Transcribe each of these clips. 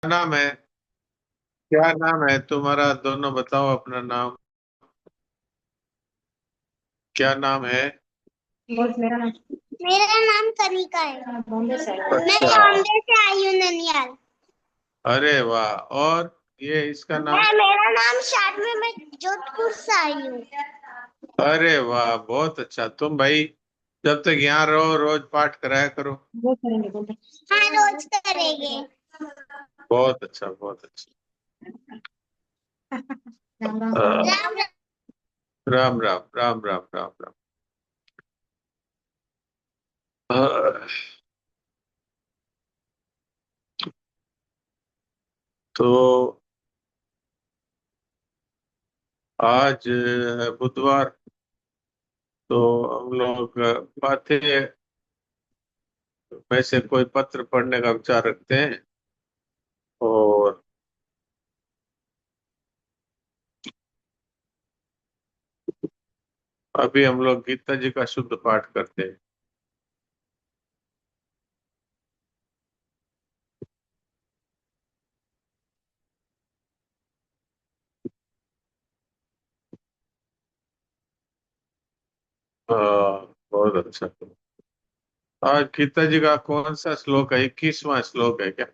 नाम है? क्या नाम है तुम्हारा? दोनों बताओ अपना नाम। क्या नाम है? मेरा नाम कनिका है। बॉम्बे से मैं अच्छा। बॉम्बे से आई हूँ, ननियाल। अरे वाह। और ये इसका नाम? मेरा नाम शार्ट मैं जोधपुर से आई हूँ। अरे वाह, बहुत अच्छा। तुम भाई जब तक यहाँ रहो रोज पाठ कराया करो। वो करेंगे बोलते। हाँ, रोज करेंगे। बहुत अच्छा, बहुत अच्छा। राम राम अ, राम राम। राम राम राम राम राम राम। अ, तो आज है बुधवार। तो हम लोग बातें में से कोई पत्र पढ़ने का विचार रखते हैं। और अभी हम लोग गीता जी का शुद्ध पाठ करते हैं। बहुत अच्छा। आज गीता जी का कौन सा श्लोक है? 21वां श्लोक है क्या?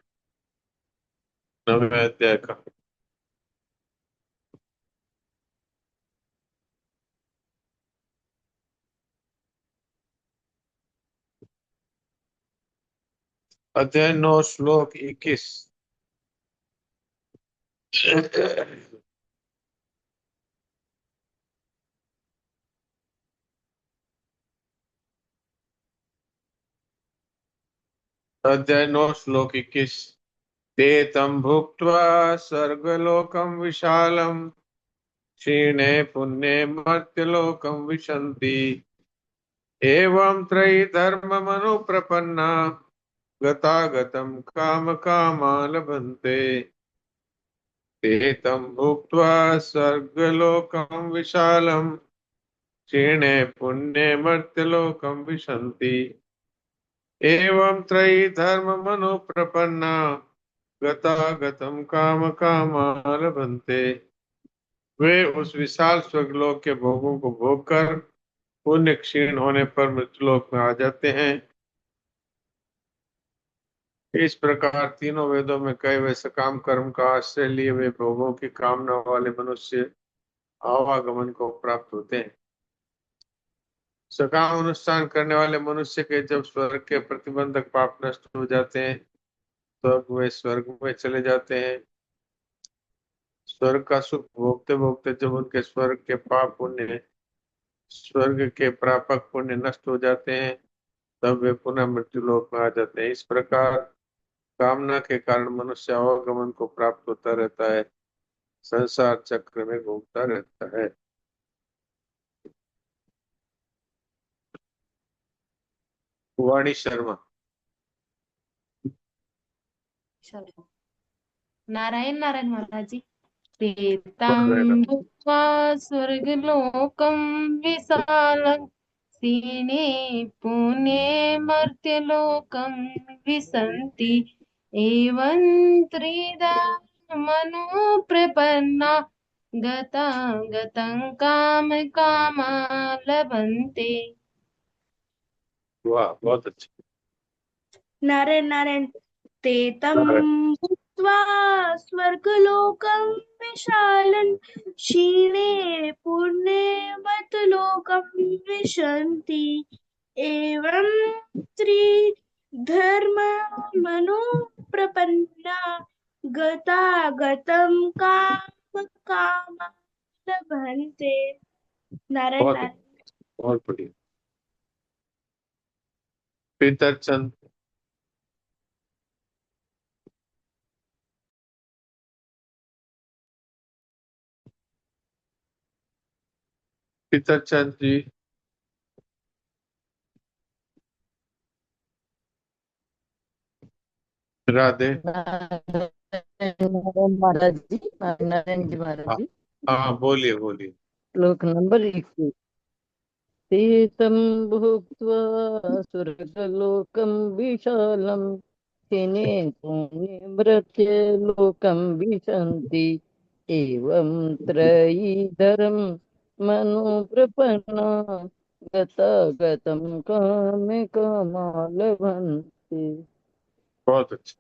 नवे अध्याय का। अध्याय 9 श्लोक 21। अध्याय 9 श्लोक 21। ते तं भुक्त्वा स्वर्गलोकं विशालम् क्षीणे पुण्ये मर्त्यलोकं विशन्ति एवं त्रयी धर्ममनुप्रपन्ना गतागतं कामकामा लभन्ते ते तं भुक्त्वा स्वर्गलोकं विशालम् क्षीणे पुण्ये मर्त्यलोकं विशन्ति एवं त्रयी धर्ममनुप्रपन्ना गतागतं कामकामा लभन्ते। वे उस विशाल स्वर्गलोक के भोगों को भोग कर पुण्य क्षीण होने पर मृत्युलोक में आ जाते हैं। इस प्रकार तीनों वेदों में कई हुए सकाम कर्म का आश्रय लिए वे भोगों की कामना वाले मनुष्य आवागमन को प्राप्त होते हैं। सकाम अनुष्ठान करने वाले मनुष्य के जब स्वर्ग के प्रतिबंधक पाप नष्ट हो जाते हैं तो अब वे स्वर्ग में चले जाते हैं। स्वर्ग का सुख भोगते भोगते जब उनके स्वर्ग के पाप पुण्य स्वर्ग के प्रापक पुण्य नष्ट हो जाते हैं तब वे पुनः मृत्यु लोक में आ जाते हैं। इस प्रकार कामना के कारण मनुष्य आवागमन को प्राप्त होता रहता है, संसार चक्र में घूमता रहता है। वाणी शर्मा। चलो। नारायण नारायण महाराज जी। बोल रहे प्रेतं ना। भुक्त्वा स्वर्गलोकं विशालं क्षीणे पुण्ये मर्त्यलोकं विशन्ति एवं त्रिधा मनुप्रपन्ना गता गतं काम कामा लभन्ते। वाह, बहुत अच्छा। नारायण नारायण। ते तं नारायण। भुक्त्वा स्वर्गलोकं विशालं क्षीणे पुण्ये मर्त्यलोकं विशन्ति एवं त्रिधर्ममनुप्रपन्ना गतागतं कामकामा लभन्ते। नारायण बहुत नारायण। बहुत बढ़िया। पीतर चंद। पीतर चंद जी। राधे। नारायण महाराज जी, नारायण जी महाराज हाँ। जी। हाँ, बोलिए बोलिए। श्लोक नंबर 21। ते तं भुक्त्वा स्वर्गलोकं विशालं क्षीणे पुण्ये मर्त्य लोकं विशन्ति एवं त्रयीधरं मनुप्रपन्ना गतागतं कामे कामा लभन्ते। बहुत अच्छा।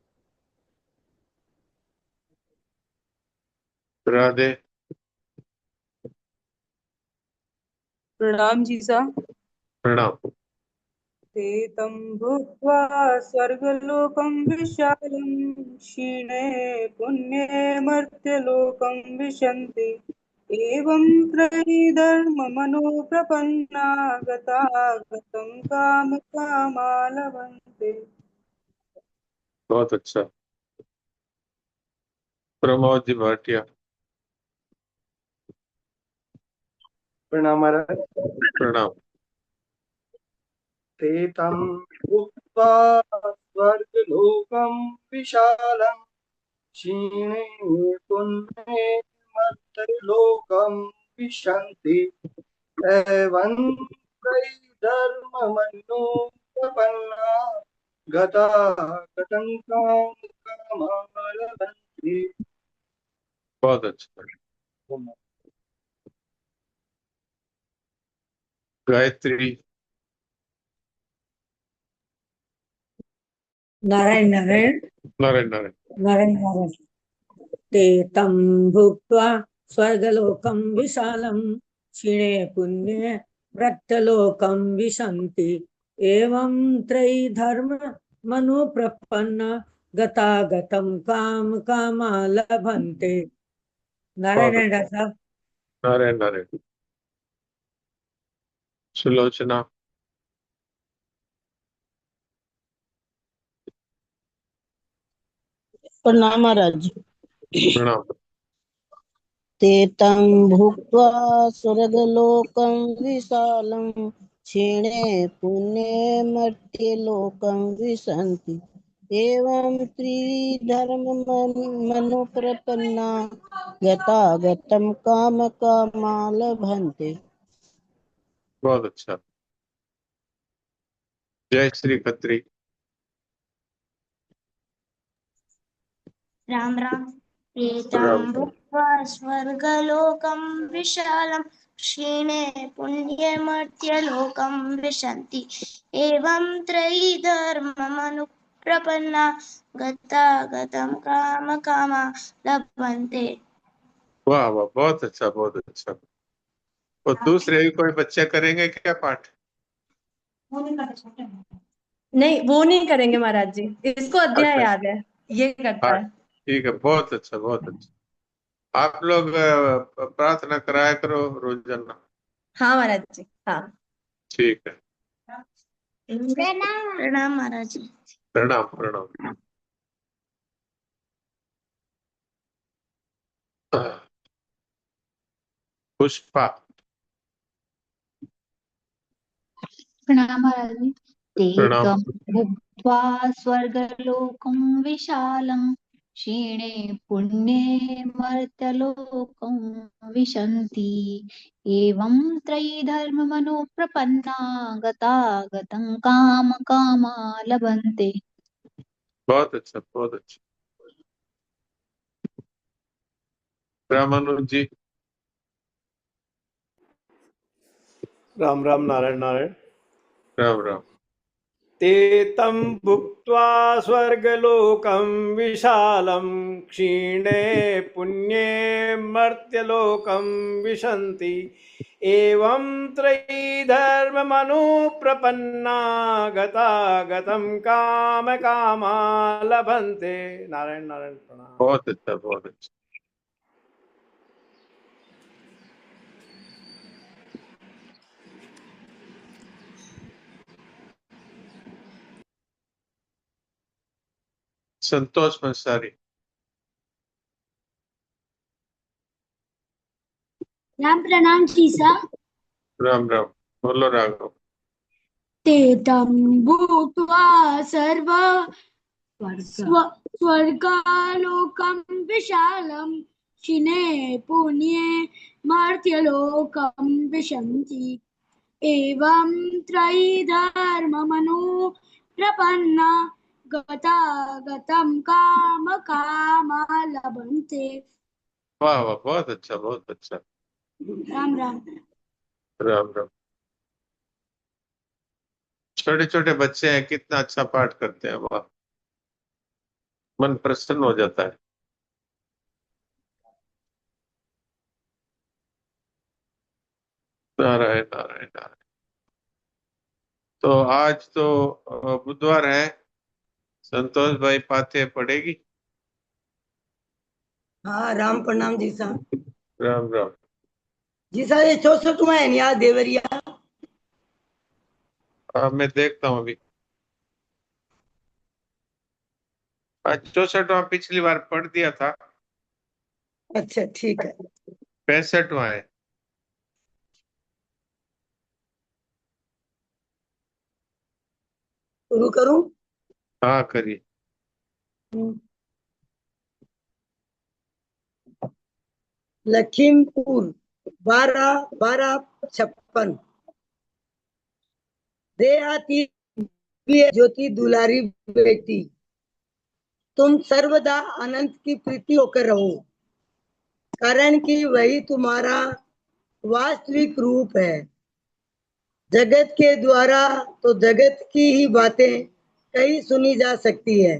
राधे। प्रणाम जीसा। प्रणाम। ते तं भुक्त्वा स्वर्गलोकं विशालं क्षीणे पुण्ये मर्त्यलोकं विशन्ति एवं त्रयीधर्ममनोप्रपन्ना गतागतं कामकामा लभन्ते। बहुत अच्छा। प्रमोद जी भाटिया। प्रणाम महाराज। प्रणाम। ते तं भुक्त्वा स्वर्गलोकं विशालं क्षीणे पुण्ये मर्त्यलोकं विशन्ति एवं त्रयीधर्ममनुप्रपन्ना गतागतं कामकामा लभन्ते। बहुत अच्छा। गायत्री। नारायण नारायण नारायण नारायण। नारायण नारायण। ते तं भुक्त्वा स्वर्गलोकं विशालं क्षीणे पुण्ये मृत्यलोकं विशन्ति एवं त्रयीधर्म मनुप्रपन्न गतागतं काम कामा लभन्ते। बहुत नारायण अच्छा। साहब। नारायण नारायण। सुलोचना। प्रणाम महाराज। प्रणाम। ते तं भुक्त्वा स्वर्गलोकं विशालं क्षीणे पुण्ये मर्त्यलोकं विशन्ति एवं त्रिधर्ममनुप्रपन्ना गतागतं कामकामा लभन्ते। बहुत अच्छा। जय श्री खत्री। राम राम। एतं राम। भुक्त्वा स्वर्गलोकं विशालं क्षीणे पुण्ये मर्त्यलोकं विशन्ति एवं त्रयीधर्ममनुप्रपन्ना गतागतं कामकामा लभन्ते। वाह वाह, बहुत अच्छा बहुत अच्छा। और दूसरे भी कोई बच्चे करेंगे क्या पाठ? नहीं, वो नहीं करेंगे महाराज जी, इसको अध्याय अच्छा। याद है, ये करता हाँ है। ठीक है, बहुत अच्छा बहुत अच्छा। आप लोग प्रार्थना कराया करो रोजाना। हाँ महाराज जी, हाँ। ठीक है। प्रणाम प्रणाम महाराज जी। प्रणाम प्रणाम। पुष्पा। प्रणाम महाराज जी। ते प्रणाम। तं भुक्त्वा स्वर्गलोकं विशालं क्षीणे पुण्ये मर्त्यलोकं विशन्ति एवं त्रयीधर्ममनुप्रपन्ना गतागतं कामकामा लभन्ते। बहुत अच्छा बहुत अच्छा। रामानुज जी। राम राम नारायण नारायण। राम राम। ते तं भुक्त्वा स्वर्गलोकं विशालं क्षीणे पुण्ये मर्त्यलोकं विशन्ति एवं त्रयीधर्ममनुप्रपन्ना गतागतं कामकामा लभन्ते। नारायण नारायण प्रणाम। बहुत अच्छा बहुत अच्छा। संतोष मंसारी। राम प्रणाम सीसा। राम राम। बोलो राघव। ते तं भूत्वा स्वर्गालोकं विशालं क्षीणे पुण्ये मर्त्यलोकं विशन्ति एवं त्रयीधर्ममनुप्रपन्ना गतागतं काम कामा लभन्ते। वाह वाह, बहुत अच्छा, बहुत अच्छा। राम राम। राम राम। छोटे छोटे बच्चे हैं, कितना अच्छा पाठ करते हैं, वाह, मन प्रसन्न हो जाता है। नारायण नारायण नारायण। तो आज तो बुधवार है, संतोष भाई पाथे पढ़ेगी। हाँ, राम प्रणाम जी साहब। राम राम। जी साहब, ये 64वां है याद देवरिया। मैं देखता हूँ अभी। आज 64वां पिछली बार पढ़ दिया था। अच्छा, ठीक है। 65वां है। शुरू करूं? हाँ करिए। लखीमपुर 12/12/56। देहाती ज्योति दुलारी बेटी, तुम सर्वदा अनंत की प्रीति होकर रहो, कारण कि वही तुम्हारा वास्तविक रूप है। जगत के द्वारा तो जगत की ही बातें कही सुनी जा सकती है,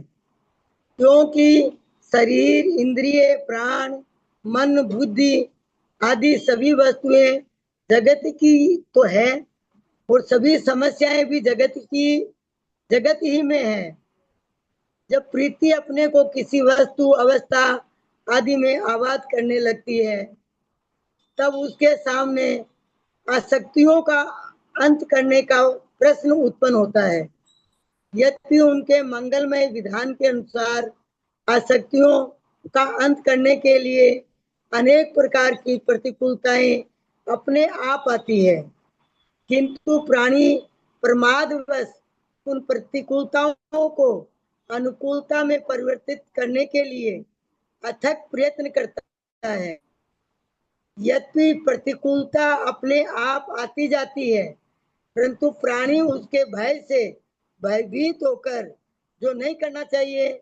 क्योंकि शरीर, इंद्रिय, प्राण, मन, बुद्धि आदि सभी वस्तुएं जगत की तो है, और सभी समस्याएं भी जगत ही में है। जब प्रीति अपने को किसी वस्तु, अवस्था आदि में आबाद करने लगती है, तब उसके सामने आसक्तियों का अंत करने का प्रश्न उत्पन्न होता है। यद्यपि उनके मंगलमय विधान के अनुसार आसक्तियों का अंत करने के लिए अनेक प्रकार की प्रतिकूलताएं अपने आप आती है, किंतु प्राणी प्रमादवश उन प्रतिकूलताओं को अनुकूलता में परिवर्तित करने के लिए अथक प्रयत्न करता है। यद्यपि प्रतिकूलता अपने आप आती जाती है, परंतु प्राणी उसके भय से भयभीत होकर जो नहीं करना चाहिए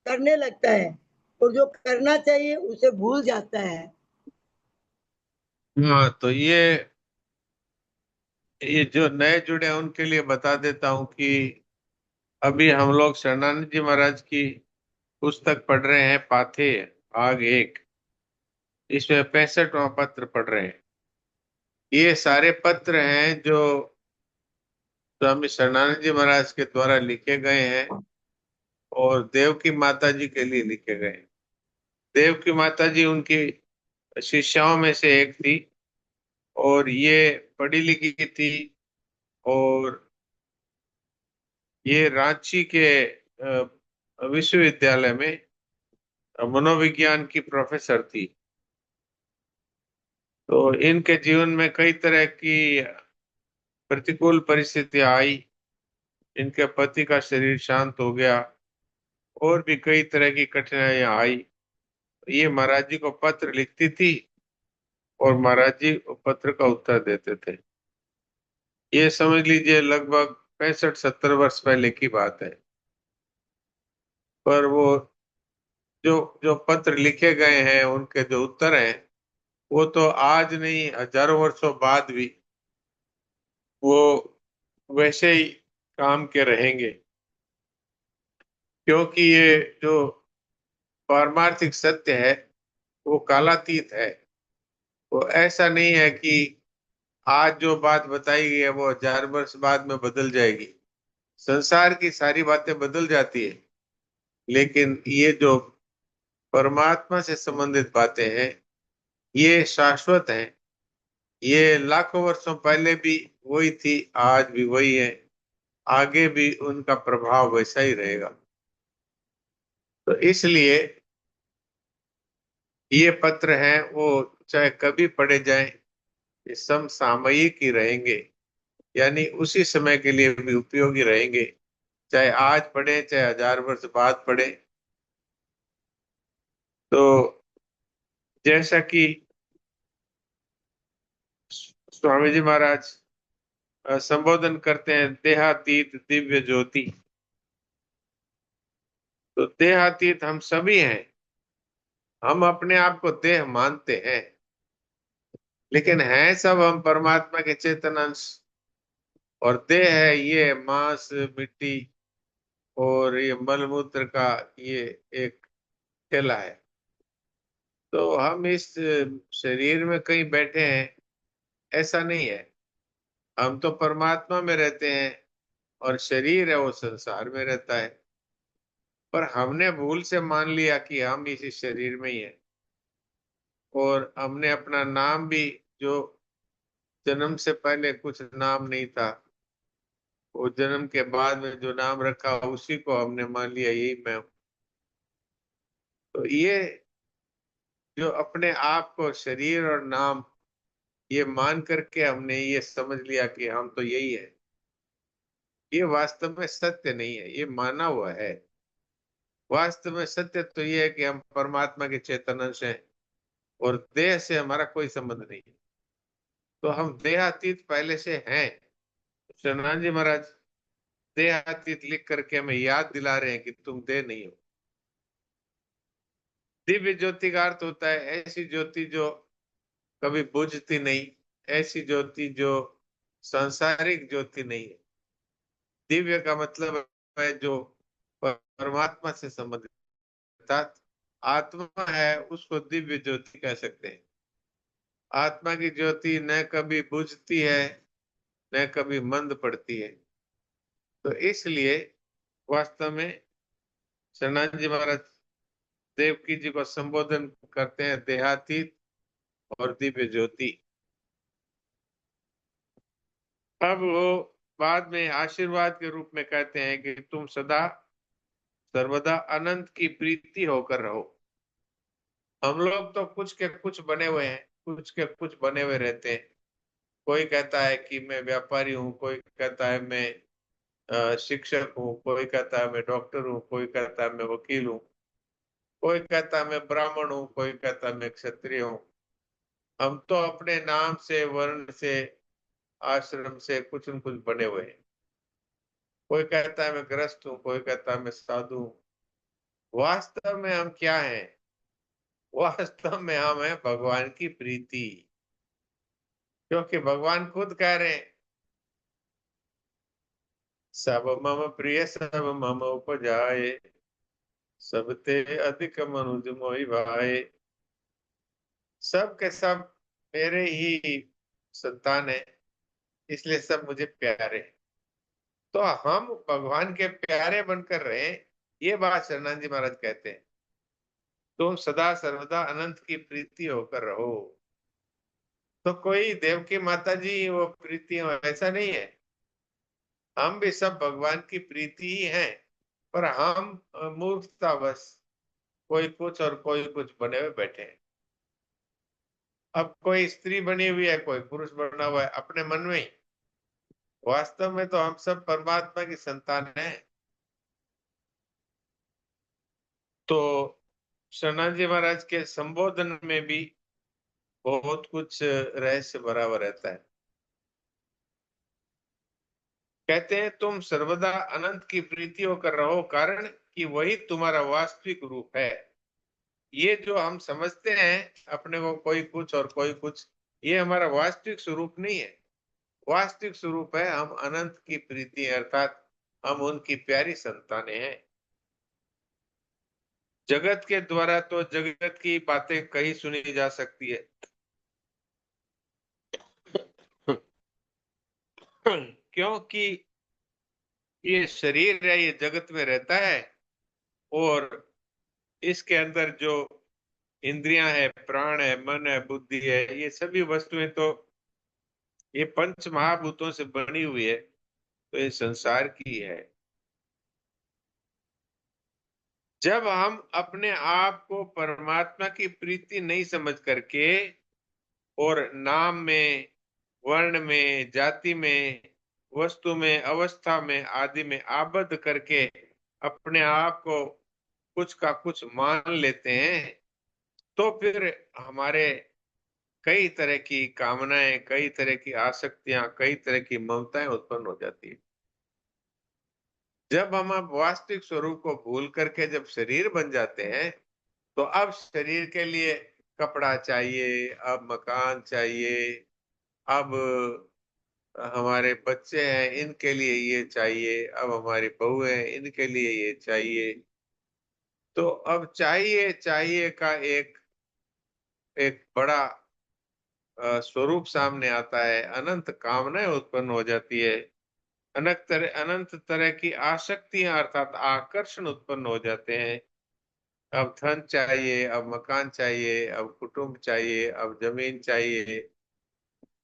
करने लगता है, और जो करना चाहिए उसे भूल जाता है। हाँ, तो ये जो नए जुड़े हैं उनके लिए बता देता हूँ कि अभी हम लोग शरणानंद जी महाराज की पुस्तक पढ़ रहे हैं, पाथे भाग 1। इसमें 65वां पत्र पढ़ रहे हैं। ये सारे पत्र हैं जो स्वामी शरणानंद जी महाराज के द्वारा लिखे गए हैं और देव की माता जी के लिए लिखे गए हैं। देव की माता जी उनकी शिष्याओं में से एक थी, और ये पढ़ी लिखी थी, और ये रांची के विश्वविद्यालय में मनोविज्ञान की प्रोफेसर थी। तो इनके जीवन में कई तरह की प्रतिकूल परिस्थितियां आई। इनके पति का शरीर शांत हो गया, और भी कई तरह की कठिनाइयां आई। ये महाराज जी को पत्र लिखती थी, और महाराज जी पत्र का उत्तर देते थे। ये समझ लीजिए लगभग 65-70 वर्ष पहले की बात है। पर वो जो जो पत्र लिखे गए हैं, उनके जो उत्तर हैं, वो तो आज नहीं, हजारों वर्षों बाद भी वो वैसे ही काम के रहेंगे। क्योंकि ये जो पारमार्थिक सत्य है वो कालातीत है। वो ऐसा नहीं है कि आज जो बात बताई गई है वो 1000 वर्ष बाद में बदल जाएगी। संसार की सारी बातें बदल जाती है, लेकिन ये जो परमात्मा से संबंधित बातें हैं ये शाश्वत हैं। ये लाखों वर्षों पहले भी वही थी, आज भी वही है, आगे भी उनका प्रभाव वैसा ही रहेगा। तो इसलिए ये पत्र हैं वो चाहे कभी पढ़े जाएं, ये समसामयिक ही रहेंगे, यानी उसी समय के लिए भी उपयोगी रहेंगे, चाहे आज पढ़े चाहे 1000 वर्ष बाद पढ़े। तो जैसा कि स्वामी जी महाराज संबोधन करते हैं, देहातीत दिव्य ज्योति। तो देहातीत हम सभी हैं। हम अपने आप को देह मानते हैं, लेकिन हैं सब हम परमात्मा के चेतन अंश। और देह है ये मांस मिट्टी और ये मलमूत्र का ये एक ठेला है। तो हम इस शरीर में कहीं बैठे हैं ऐसा नहीं है। हम तो परमात्मा में रहते हैं और शरीर है वो संसार में रहता है। पर हमने भूल से मान लिया कि हम इसी शरीर में ही हैं। और हमने अपना नाम भी, जो जन्म से पहले कुछ नाम नहीं था, वो जन्म के बाद में जो नाम रखा उसी को हमने मान लिया यही मैं हूं। तो ये जो अपने आप को शरीर और नाम ये मान करके हमने ये समझ लिया कि हम तो यही है, ये वास्तव में सत्य नहीं है, ये माना हुआ है। वास्तव में सत्य तो ये है कि हम परमात्मा के चेतन अंश हैं और देह से हमारा कोई संबंध नहीं है। तो हम देहातीत पहले से हैं। शरणान जी महाराज देहातीत लिख करके हमें याद दिला रहे हैं कि तुम देह नहीं हो। दिव्य ज्योति का अर्थ होता है ऐसी ज्योति जो कभी बुझती नहीं, ऐसी ज्योति जो सांसारिक ज्योति नहीं है। दिव्य का मतलब है जो परमात्मा से संबंधित, अर्थात आत्मा है उसको दिव्य ज्योति कह सकते हैं। आत्मा की ज्योति न कभी बुझती है न कभी मंद पड़ती है। तो इसलिए वास्तव में शरणानंद जी महाराज देवकी जी को संबोधन करते हैं देहातीत और दिव्य ज्योति। अब वो बाद में आशीर्वाद के रूप में कहते हैं कि तुम सदा सर्वदा अनंत की प्रीति होकर रहो। हम लोग तो कुछ के कुछ बने हुए हैं, कुछ के कुछ बने हुए रहते हैं। कोई कहता है कि मैं व्यापारी हूँ, कोई कहता है मैं शिक्षक हूँ, कोई कहता है मैं डॉक्टर हूँ, कोई कहता है मैं वकील हूँ, कोई कहता है मैं ब्राह्मण हूँ, कोई कहता है मैं क्षत्रिय हूँ। हम तो अपने नाम से, वर्ण से, आश्रम से कुछ न कुछ बने हुए हैं। कोई कहता है मैं ग्रस्त हूँ, कोई कहता है मैं साधु हूँ। वास्तव में हम क्या हैं? वास्तव में हम हैं भगवान की प्रीति। क्योंकि भगवान खुद कह रहे हैं सब मम प्रिय सब मम उपजाए, सब ते अधिक मनुज मोहि भाए। सब के सब मेरे ही संतान है, इसलिए सब मुझे प्यारे हैं। तो हम भगवान के प्यारे बनकर रहे, ये बात शरणानंद जी महाराज कहते हैं। तुम सदा सर्वदा अनंत की प्रीति होकर रहो। तो कोई देवकी माता जी वो प्रीति हो ऐसा नहीं है। हम भी सब भगवान की प्रीति ही हैं, पर हम मूर्खता बस कोई कुछ और कोई कुछ बने हुए बैठे हैं। अब कोई स्त्री बनी हुई है, कोई पुरुष बना हुआ है अपने मन में ही। वास्तव में तो हम सब परमात्मा की संतान हैं। तो शरणानंद जी महाराज के संबोधन में भी बहुत कुछ रहस्य भरा हुआ रहता है। कहते हैं तुम सर्वदा अनंत की प्रीति होकर रहो, कारण कि वही तुम्हारा वास्तविक रूप है। ये जो हम समझते हैं अपने को कोई कुछ और कोई कुछ, ये हमारा वास्तविक स्वरूप नहीं है। वास्तविक स्वरूप है हम अनंत की प्रीति, अर्थात हम उनकी प्यारी संतानें हैं। जगत के द्वारा तो जगत की बातें कही सुनी जा सकती है क्योंकि ये शरीर है, ये जगत में रहता है और इसके अंदर जो इंद्रियां है, प्राण है, मन है, बुद्धि है, ये सभी वस्तुएं तो ये पंच महाभूतों से बनी हुई है। तो ये संसार की है। जब हम अपने आप को परमात्मा की प्रीति नहीं समझ करके और नाम में, वर्ण में, जाति में, वस्तु में, अवस्था में आदि में आबद्ध करके अपने आप को कुछ का कुछ मान लेते हैं, तो फिर हमारे कई तरह की कामनाएं, कई तरह की आसक्तियां, कई तरह की ममताएं उत्पन्न हो जाती है। जब हम अब वास्तविक स्वरूप को भूल करके जब शरीर बन जाते हैं, तो अब शरीर के लिए कपड़ा चाहिए, अब मकान चाहिए, अब हमारे बच्चे हैं इनके लिए ये चाहिए, अब हमारी बहू है इनके लिए ये चाहिए। तो अब चाहिए चाहिए का एक एक बड़ा स्वरूप सामने आता है, अनंत कामनाएं उत्पन्न हो जाती है, अनंत तरह की आसक्तियां अर्थात आकर्षण उत्पन्न हो जाते हैं। अब धन चाहिए, अब मकान चाहिए, अब कुटुंब चाहिए, अब जमीन चाहिए,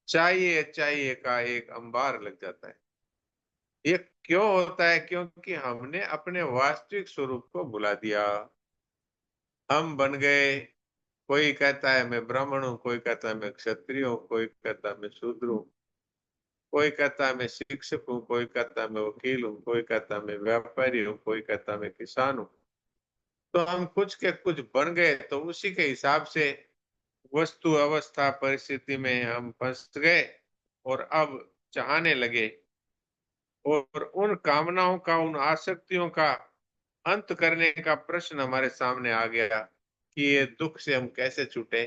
चाहिए चाहिए का एक अंबार लग जाता है। ये क्यों होता है? क्योंकि हमने अपने वास्तविक स्वरूप को भुला दिया। हम बन गए, कोई कहता है मैं ब्राह्मण हूँ, कोई कहता है मैं क्षत्रिय हूँ, कोई कहता है मैं शूद्र हूँ, कोई कहता है मैं शिक्षक हूँ, कोई कहता है मैं वकील हूँ, कोई कहता है मैं व्यापारी हूँ, कोई कहता है मैं किसान हूँ। तो हम कुछ के कुछ बन गए, तो उसी के हिसाब से वस्तु अवस्था परिस्थिति में हम फंस गए और अब चाहने लगे, और उन कामनाओं का, उन आसक्तियों का अंत करने का प्रश्न हमारे सामने आ गया कि ये दुख से हम कैसे छूटे।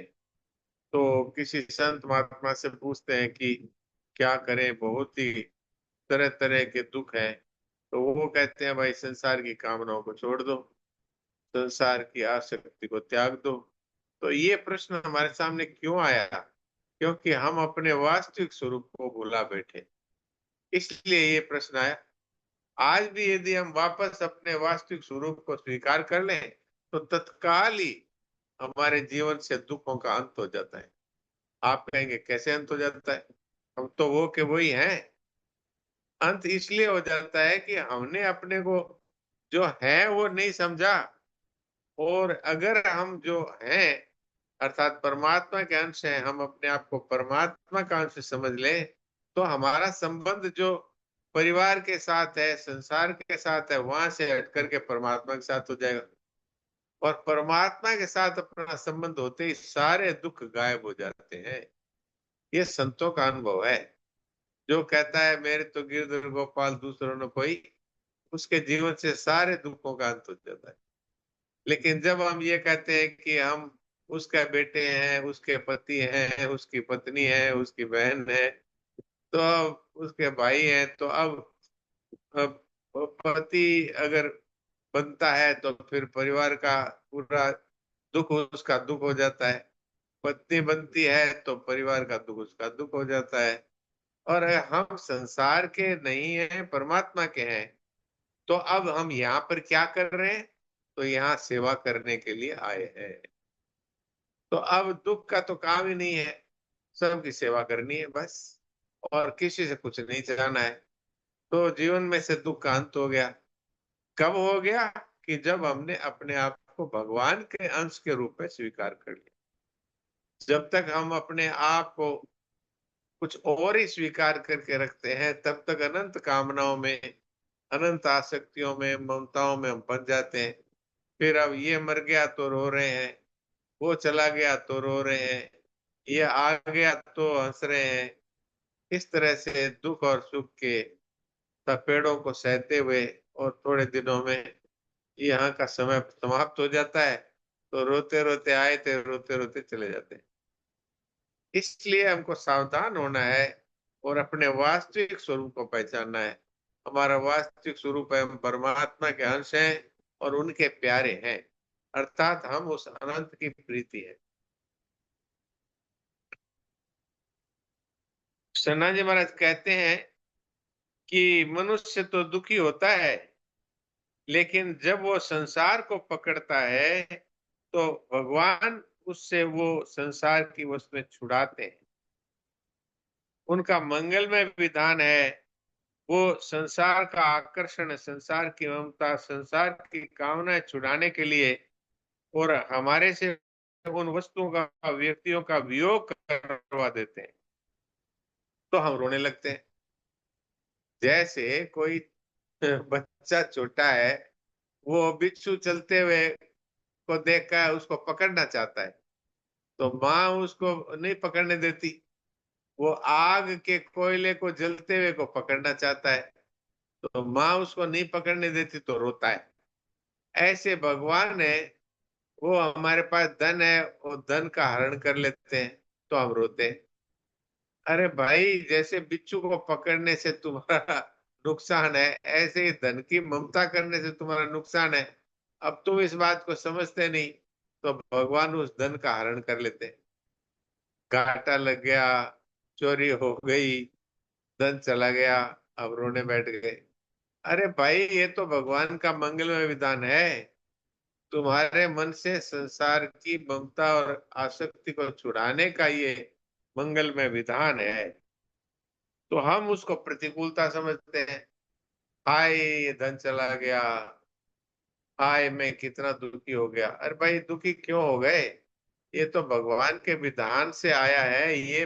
तो किसी संत महात्मा से पूछते हैं कि क्या करें, बहुत ही तरह तरह के दुख हैं। तो वो कहते हैं भाई संसार की कामनाओं को छोड़ दो, संसार की आसक्ति को त्याग दो। तो ये प्रश्न हमारे सामने क्यों आया? क्योंकि हम अपने वास्तविक स्वरूप को भुला बैठे, इसलिए ये प्रश्न आया। आज भी यदि हम वापस अपने वास्तविक स्वरूप को स्वीकार कर लें, तो तत्काल ही हमारे जीवन से दुखों का अंत हो जाता है। आप कहेंगे कैसे अंत हो जाता है? हम तो वो के वही हैं। अंत इसलिए हो जाता है कि हमने अपने को जो है वो नहीं समझा, और अगर हम जो हैं अर्थात परमात्मा के अंश हैं, हम अपने आप को परमात्मा का अंश समझ लें, तो हमारा संबंध जो परिवार के साथ है, संसार के साथ है, वहां से हट करके परमात्मा के साथ हो जाएगा। और परमात्मा के साथ अपना संबंध होते ही सारे दुख गायब हो जाते हैं। ये संतों का अनुभव है। जो कहता है मेरे तो गिरधर गोपाल दूसरों ने कोई, उसके जीवन से सारे दुखों का अंत हो जाता है। लेकिन जब हम ये कहते हैं कि हम उसके बेटे हैं, उसके पति हैं, उसकी पत्नी है, उसकी बहन है, तो अब उसके भाई हैं, तो अब पति अगर बनता है तो फिर परिवार का पूरा दुख उसका दुख हो जाता है, पत्नी बनती है तो परिवार का दुख उसका दुख हो जाता है। और हम संसार के नहीं हैं, परमात्मा के हैं। तो अब हम यहाँ पर क्या कर रहे हैं? तो यहाँ सेवा करने के लिए आए हैं। तो अब दुख का तो काम ही नहीं है, सबकी सेवा करनी है बस, और किसी से कुछ नहीं चाहना है। तो जीवन में से दुख का अंत हो गया। कब हो गया? कि जब हमने अपने आप को भगवान के अंश के रूप में स्वीकार कर लिया। जब तक हम अपने आप को कुछ और ही स्वीकार करके रखते हैं, तब तक अनंत कामनाओं में, अनंत आसक्तियों में, ममताओं में हम फंस जाते हैं। फिर अब ये मर गया तो रो रहे हैं, वो चला गया तो रो रहे हैं, ये आ गया तो हंस रहे हैं। इस तरह से दुख और सुख के थपेड़ों को सहते हुए और थोड़े दिनों में यहाँ का समय समाप्त हो जाता है, तो रोते रोते आए थे, रोते रोते चले जाते हैं। इसलिए हमको सावधान होना है और अपने वास्तविक स्वरूप को पहचानना है। हमारा वास्तविक स्वरूप है, हम परमात्मा के अंश हैं और उनके प्यारे हैं, अर्थात हम उस अनंत की प्रीति है। सन्ना जी महाराज कहते हैं कि मनुष्य तो दुखी होता है, लेकिन जब वो संसार को पकड़ता है तो भगवान उससे वो संसार की वस्तुएं छुड़ाते हैं। उनका मंगलमय विधान है, वो संसार का आकर्षण, संसार की ममता, संसार की कामनाएं छुड़ाने के लिए और हमारे से उन वस्तुओं का, व्यक्तियों का वियोग करवा देते हैं, तो हम रोने लगते हैं। जैसे कोई बच्चा छोटा है, वो बिच्छू चलते हुए को देखकर उसको पकड़ना चाहता है, तो माँ उसको नहीं पकड़ने देती। वो आग के कोयले को जलते हुए को पकड़ना चाहता है, तो माँ उसको नहीं पकड़ने देती तो रोता है। ऐसे भगवान है, वो हमारे पास धन है, वो धन का हरण कर लेते हैं तो हम रोते हैं। अरे भाई, जैसे बिच्छू को पकड़ने से तुम्हारा नुकसान है, ऐसे ही धन की ममता करने से तुम्हारा नुकसान है। अब तुम इस बात को समझते नहीं, तो भगवान उस धन का हरण कर लेते हैं। घाटा लग गया, चोरी हो गई, धन चला गया, अब रोने बैठ गए। अरे भाई, ये तो भगवान का मंगलमय विधान है। तुम्हारे मन से संसार की ममता और आसक्ति को छुड़ाने का ये मंगलमय विधान है। तो हम उसको प्रतिकूलता समझते हैं। हाय, ये धन चला गया, हाय मैं कितना दुखी हो गया। अरे भाई, दुखी क्यों हो गए? ये तो भगवान के विधान से आया है। ये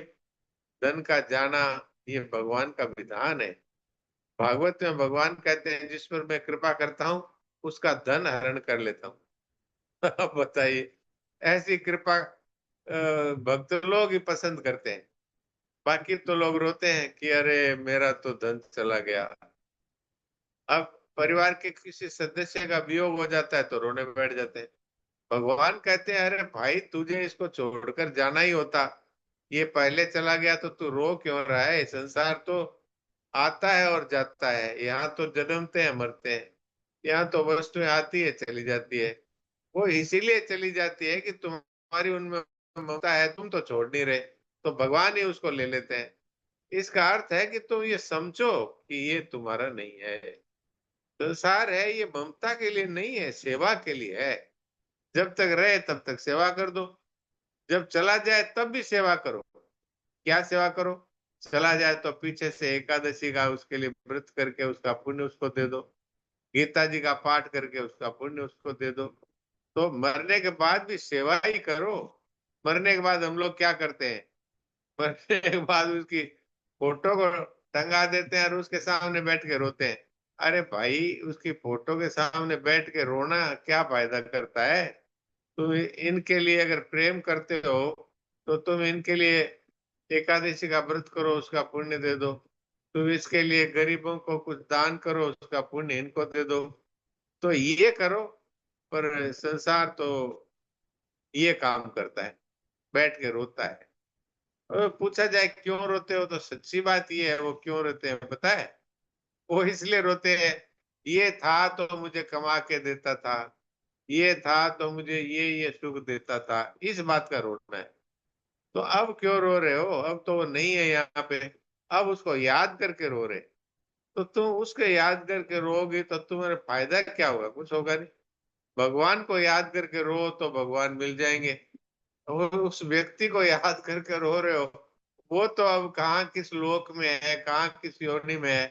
धन का जाना, ये भगवान का विधान है। भागवत में भगवान कहते हैं, जिस पर मैं कृपा करता हूँ उसका धन हरण कर लेता हूँ। अब बताइए, ऐसी कृपा भक्त लोग ही पसंद करते हैं। बाकी तो लोग रोते हैं कि अरे मेरा तो धन चला गया। अब परिवार के किसी सदस्य का वियोग हो जाता है तो रोने बैठ जाते हैं। भगवान कहते हैं, अरे भाई, तुझे इसको छोड़कर जाना ही होता। ये पहले चला गया तो तू रो क्यों रहा है? संसार तो आता है और जाता है, यहाँ तो जन्मते हैं मरते हैं। यहाँ तो वस्तुएं आती है चली जाती है। वो इसीलिए चली जाती है कि तुम्हारी उनमें ममता है, तुम तो छोड़ नहीं रहे, तो भगवान ही उसको ले लेते हैं। इसका अर्थ है कि तुम ये समझो कि ये तुम्हारा नहीं है। संसार है, ये ममता के लिए नहीं है, सेवा के लिए है। जब तक रहे तब तक सेवा कर दो, जब चला जाए तब भी सेवा करो। क्या सेवा करो? चला जाए तो पीछे से एकादशी का उसके लिए व्रत करके उसका पुण्य उसको दे दो, गीता जी का पाठ करके उसका पुण्य उसको दे दो। तो मरने के बाद भी सेवा ही करो। मरने के बाद हम लोग क्या करते हैं? मरने के बाद उसकी फोटो को टंगा देते हैं और उसके सामने बैठ के रोते हैं। अरे भाई, उसकी फोटो के सामने बैठ के रोना क्या फायदा करता है? तुम इनके लिए अगर प्रेम करते हो तो तुम इनके लिए एकादशी का व्रत करो, उसका पुण्य दे दो। तुम इसके लिए गरीबों को कुछ दान करो, उसका पुण्य इनको दे दो। तो ये करो। पर संसार तो ये काम करता है, बैठ के रोता है। और पूछा जाए क्यों रोते हो, तो सच्ची बात ये है, वो क्यों रोते हैं पता है? वो इसलिए रोते हैं, ये था तो मुझे कमा के देता था, ये था तो मुझे ये सुख देता था, इस बात का रोना है। तो अब क्यों रो रहे हो? अब तो वो नहीं है यहाँ पे, अब उसको याद करके रो रहे। तो तुम उसके याद करके रोगे तो तुम्हारा फायदा क्या होगा? कुछ होगा नहीं। भगवान को याद करके रो तो भगवान मिल जाएंगे। और उस व्यक्ति को याद करके रो रहे हो, वो तो अब कहाँ किस लोक में है, कहाँ किस योनि में है,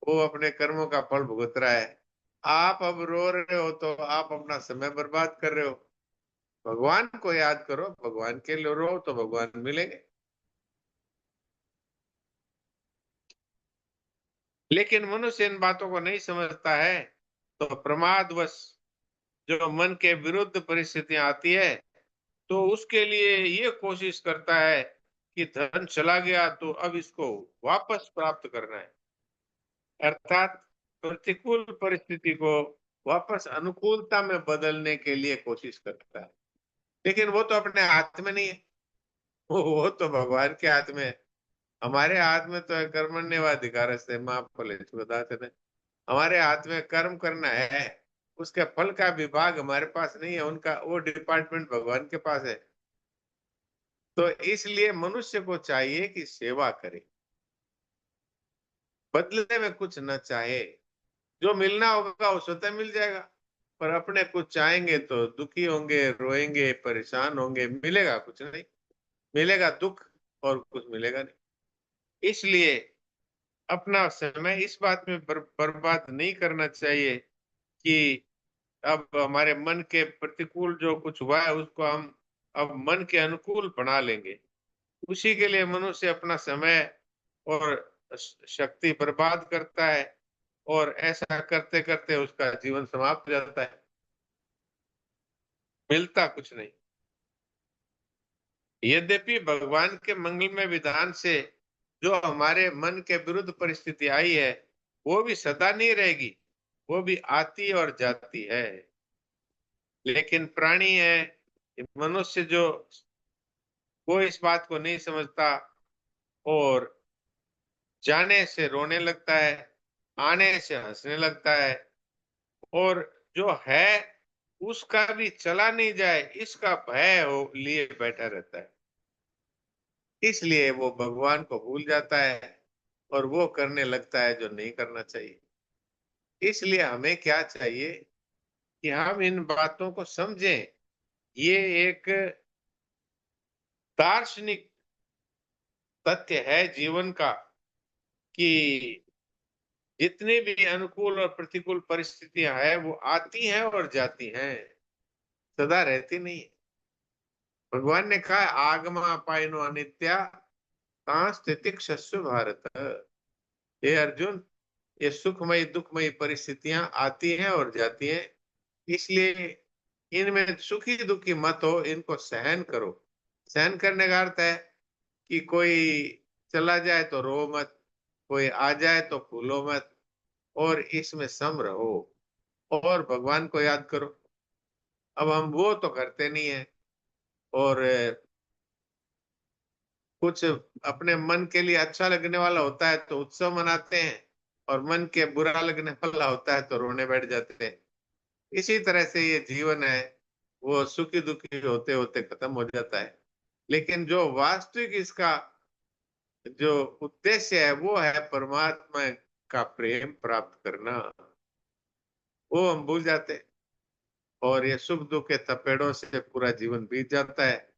वो अपने कर्मों का फल भुगत रहा है। आप अब रो रहे हो तो आप अपना समय बर्बाद कर रहे हो। भगवान को याद करो, भगवान के लिए रो तो भगवान मिलेंगे। लेकिन मनुष्य इन बातों को नहीं समझता है, तो प्रमादवश जो मन के विरुद्ध परिस्थितियां आती है तो उसके लिए ये कोशिश करता है कि धन चला गया तो अब इसको वापस प्राप्त करना है। अर्थात प्रतिकूल परिस्थिति को वापस अनुकूलता में बदलने के लिए कोशिश करता है। लेकिन वो तो अपने हाथ में नहीं है, वो तो भगवान के हाथ में है। हमारे हाथ में तो है कर्मण्येवाधिकारस्ते मां फलेषु कदाचन। हमारे हाथ में कर्म करना है, उसके फल का विभाग हमारे पास नहीं है, उनका वो डिपार्टमेंट भगवान के पास है। तो इसलिए मनुष्य को चाहिए कि सेवा करे, बदले में कुछ न चाहे। जो मिलना होगा वो स्वतः मिल जाएगा। पर अपने कुछ चाहेंगे तो दुखी होंगे, रोएंगे, परेशान होंगे, मिलेगा कुछ नहीं। मिलेगा दुख और कुछ मिलेगा नहीं। इसलिए अपना समय इस बात में बर्बाद नहीं करना चाहिए कि अब हमारे मन के प्रतिकूल जो कुछ हुआ है उसको हम अब मन के अनुकूल बना लेंगे। उसी के लिए मनुष्य अपना समय और शक्ति बर्बाद करता है, और ऐसा करते करते उसका जीवन समाप्त हो जाता है, मिलता कुछ नहीं। यद्यपि भगवान के मंगलमय विधान से जो हमारे मन के विरुद्ध परिस्थिति आई है वो भी सदा नहीं रहेगी, वो भी आती और जाती है। लेकिन प्राणी है, ये मनुष्य जो, वो इस बात को नहीं समझता और जाने से रोने लगता है, आने से हंसने लगता है, और जो है उसका भी चला नहीं जाए इसका भय हो लिए बैठा रहता है। इसलिए वो भगवान को भूल जाता है और वो करने लगता है जो नहीं करना चाहिए। इसलिए हमें क्या चाहिए कि हम इन बातों को समझें। ये एक दार्शनिक तथ्य है जीवन का कि जितनी भी अनुकूल और प्रतिकूल परिस्थितियां हैं वो आती हैं और जाती हैं, सदा रहती नहीं है। भगवान ने कहा आगमा पाइनो अनित्या सांस्थितिक शस्व भारत। हे अर्जुन, ये सुखमयी दुखमयी परिस्थितियां आती हैं और जाती हैं, इसलिए इनमें सुखी दुखी मत हो, इनको सहन करो। सहन करने का अर्थ है कि कोई चला जाए तो रो मत, कोई आ जाए तो भूलो मत, और इसमें सम रहो और भगवान को याद करो। अब हम वो तो करते नहीं है, और कुछ अपने मन के लिए अच्छा लगने वाला होता है तो उत्सव मनाते हैं, और मन के बुरा लगने वाला होता है तो रोने बैठ जाते हैं। इसी तरह से ये जीवन है, वो सुखी दुखी होते होते खत्म हो जाता है। लेकिन जो वास्तविक इसका जो उद्देश्य है वो है परमात्मा का प्रेम प्राप्त करना, वो हम भूल जाते हैं, और ये सुख दुख के थपेड़ों से पूरा जीवन बीत जाता है,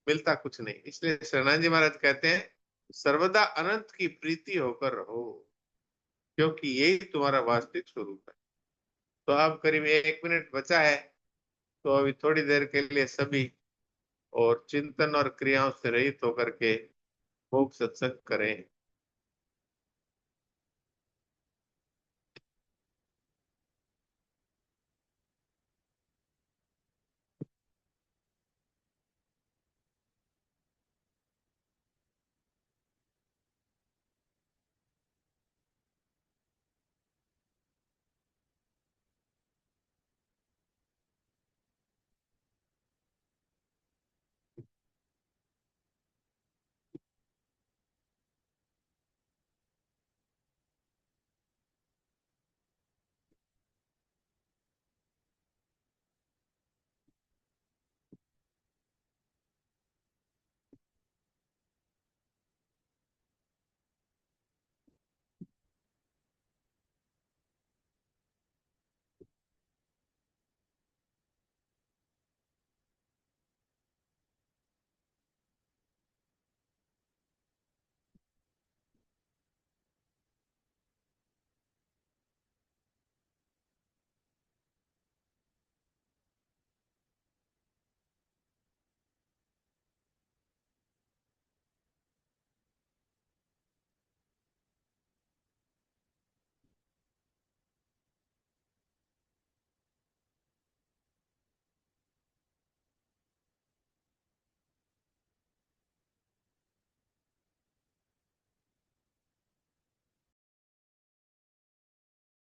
मिलता कुछ नहीं। इसलिए शरणानंद जी महाराज कहते हैं सर्वदा अनंत की प्रीति होकर रहो, क्योंकि यही तुम्हारा वास्तविक स्वरूप है। तो अब करीब 1 मिनट बचा है, तो अभी थोड़ी देर के लिए सभी और चिंतन और क्रियाओं से रहित होकर के खूब सत्संग करें।